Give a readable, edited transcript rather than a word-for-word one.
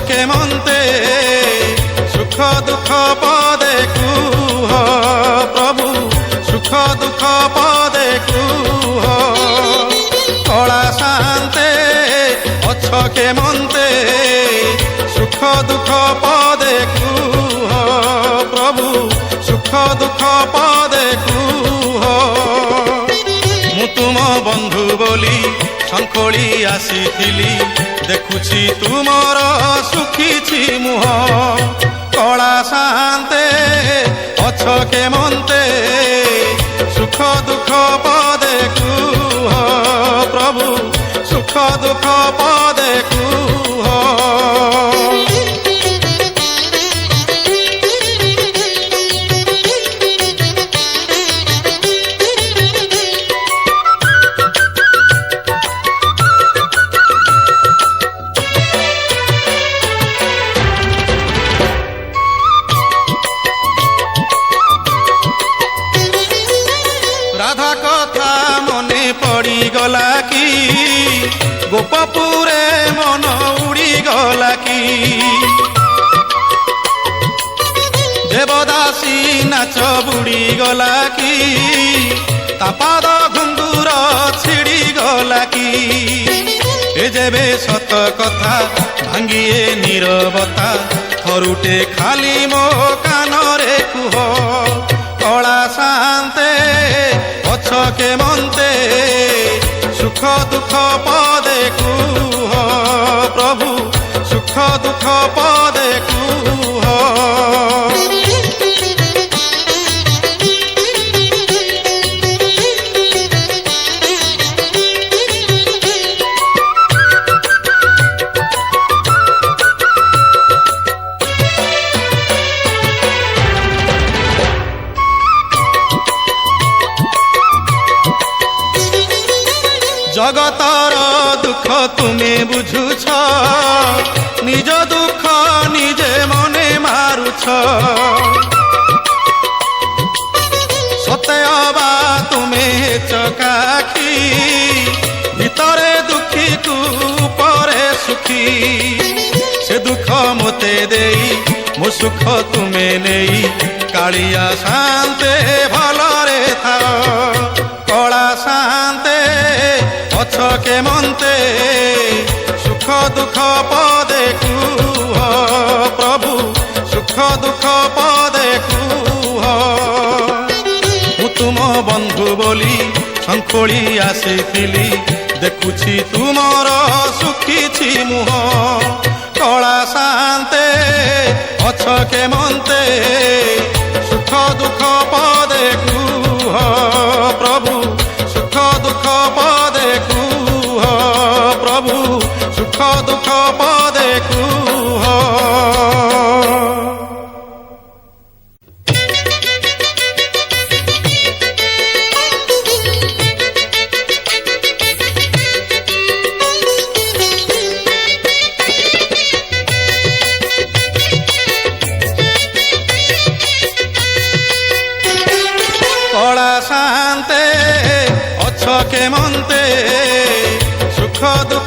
কে মন্তে সুখ দুঃখ পদে কুহ প্রভু সুখ দুঃখ পদে কুহ কলা শান্তে অছ কে মন্তে সুখ দুঃখ পদে কুহ প্রভু সুখ দুঃখ পদে কুহ মু তুম বন্ধু বলি শঙ্খলি আসিছিলি দেখুছি তুমর সুখিছি মুহ কলা শান্তে অছ কে মন্তে সুখ দুঃখ পদে কুহ প্রভু সুখ দুঃখ পদে কুহ রাধা কথা মনে পড়ি গলা কি গোপপুরে মন উড়ি গলা কি দেবদাসী নাচ বুড়ি গলা কি তা পাদ ঘুঙ্গুর ছিড়ি গলা কি এ যেবে সত কথা ভাঙ্গিয়ে নীরবতা থরুটে খালি মো কানরে কুহ কলা শান্তে অছ কে মন্তে সুখ দুঃখ পদে কুহ প্রভু সুখ দুঃখ পদে কুহ জগতর দুঃখ তুমি বুঝুছ নিজ দুঃখ নিজে মনে মারুছ সতে অবা তুমি চকাখি ভিতরে দুঃখী কু পরে সুখী সে দুঃখ মতে দেই মো সুখ তুমি নেই কালিয়া শান্তে ভলরে থাও কলা শান্তে অছ কে মন্তে সুখ দুঃখ পদে কুহ প্রভু সুখ দুঃখ পদে কুহ মু তুম বন্ধু বলি শঙ্খলি আসিছিলি দেখুছি তুমর সুখিছি মুহ কলা শান্তে অছ কে মন্তে সুখ দুঃখ পদে কুহ প্রভু সুখ দুঃখ পদে কুহ প্রভু সুখ দুঃখ পদে কুহ কলা শান্তে অছ কে মন্তে সুখ দুঃখ